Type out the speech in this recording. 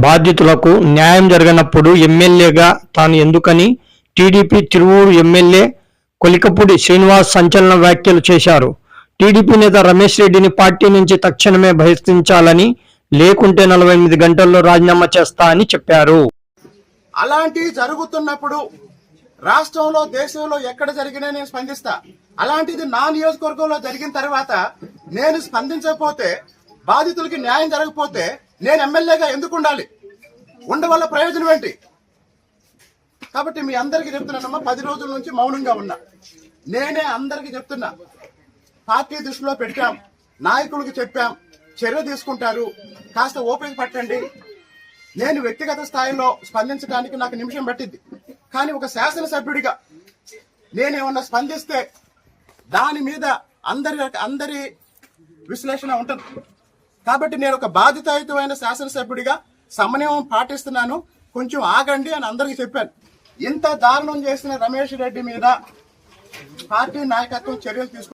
బాధితులకు న్యాయం జరగనప్పుడు ఎమ్మెల్యేగా తాను ఎందుకని టీడీపీ తిరువూరు ఎమ్మెల్యే కొలికపూడి శ్రీనివాస్ సంచలన వ్యాఖ్యలు చేశారు. టీడీపీ నేత రమేష్ రెడ్డిని పార్టీ నుంచి తక్షణమే బహిష్కరించాలని, లేకుంటే 48 గంటల్లో రాజీనామా చేస్తా అని చెప్పారు. అలాంటి జరుగుతున్నప్పుడు రాష్ట్రంలో దేశంలో ఎక్కడ జరిగినా నేను స్పందిస్తా. అలాంటిది నా నియోజకవర్గంలో జరిగిన తర్వాత నేను స్పందించకపోతే, బాధితులకి న్యాయం జరగకపోతే నేను ఎమ్మెల్యేగా ఎందుకు ఉండాలి? ఉండవల్ల ప్రయోజనం ఏంటి? కాబట్టి మీ అందరికీ చెప్తున్నానమ్మా, 10 రోజుల నుంచి మౌనంగా ఉన్నా. నేనే అందరికీ చెప్తున్నా, పార్టీ దృష్టిలో పెట్టాం, నాయకులకు చెప్పాం, చర్య తీసుకుంటారు, కాస్త ఓపిక పట్టండి. నేను వ్యక్తిగత స్థాయిలో స్పందించడానికి నాకు నిమిషం పట్టింది. కానీ ఒక శాసనసభ్యుడిగా నేనేమన్నా స్పందిస్తే దాని మీద అందరి విశ్లేషణ ఉంటుంది. కాబట్టి నేను ఒక బాధ్యతాయుతమైన శాసనసభ్యుడిగా సమన్వయం పాటిస్తున్నాను, కొంచెం ఆగండి అని అందరికీ చెప్పాను. ఇంత దారుణం చేసిన రమేష్ రెడ్డి మీద పార్టీ నాయకత్వం చర్యలు తీసుకుంటారు.